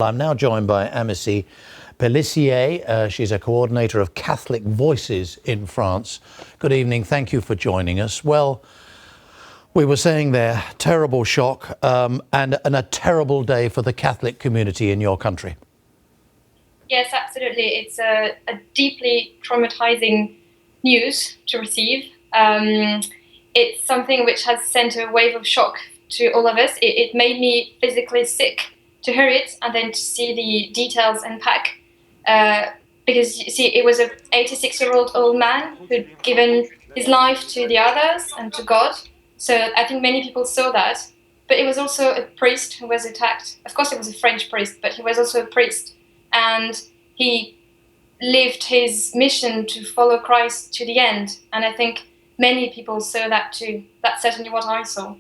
I'm now joined by Amicie. She's a coordinator of Catholic Voices in France. Good evening. Thank you for joining us. Well, we were saying there, terrible shock and a terrible day for the Catholic community in your country. Yes, absolutely. It's a deeply traumatizing news to receive. It's something which has sent a wave of shock to all of us. It made me physically sick to hear it and then to see the details unpack. Because you see, it was an 86-year-old old man who'd given his life to the others and to God. So I think many people saw that. But it was also a priest who was attacked. Of course, it was a French priest, but he was also a priest. And he lived his mission to follow Christ to the end. And I think many people saw that too. That's certainly what I saw.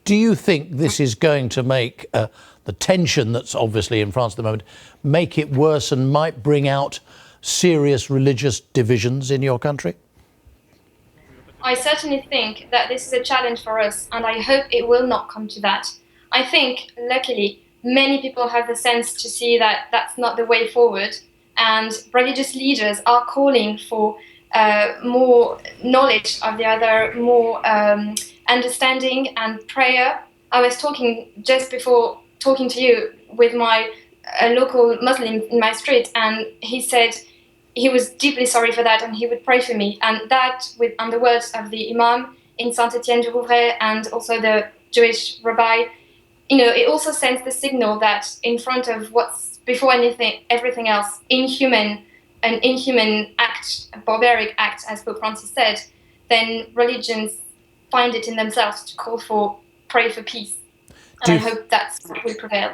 Do you think this is going to make the tension that's obviously in France at the moment, make it worse and might bring out serious religious divisions in your country? I certainly think that this is a challenge for us, and I hope it will not come to that. I think, luckily, many people have the sense to see that that's not the way forward, and religious leaders are calling for more knowledge of the other, more understanding and prayer. I was talking just before talking to you with my local Muslim in my street, and he said he was deeply sorry for that and he would pray for me. And that, on the words of the Imam in Saint Etienne du Rouvray and also the Jewish rabbi, it also sends the signal that in front of what's before everything else, an inhuman act, a barbaric act, as Pope Francis said, then religions find it in themselves to pray for peace. And I hope that will prevail.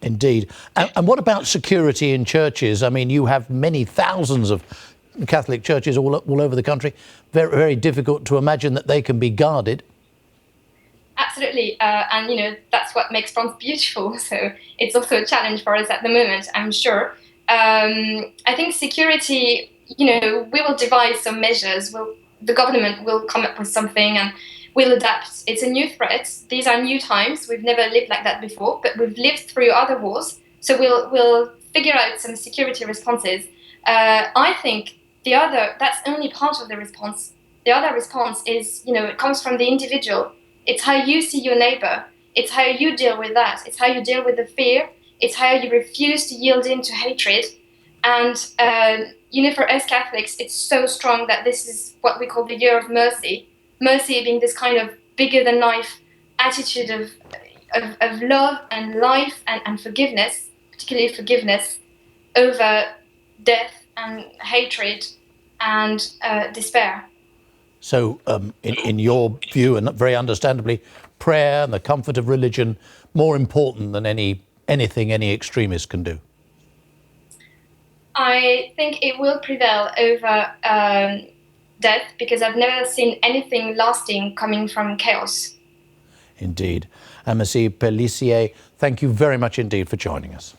Indeed. And what about security in churches? I mean, you have many thousands of Catholic churches all over the country. Very, very difficult to imagine that they can be guarded. Absolutely. And, that's what makes France beautiful. So it's also a challenge for us at the moment, I'm sure. I think security, we will devise some measures. The government will come up with something and we'll adapt. It's a new threat. These are new times. We've never lived like that before, but we've lived through other wars. So we'll figure out some security responses. I think that's only part of the response. The other response is, it comes from the individual. It's how you see your neighbor. It's how you deal with that. It's how you deal with the fear. It's how you refuse to yield in to hatred. And, for us Catholics, it's so strong that this is what we call the year of mercy. Mercy being this kind of bigger than life attitude of love and life and forgiveness, particularly forgiveness over death and hatred and despair. So in your view, and very understandably, prayer and the comfort of religion more important than anything any extremist can do? I think it will prevail over death, because I've never seen anything lasting coming from chaos. Indeed. Amicie, thank you very much indeed for joining us.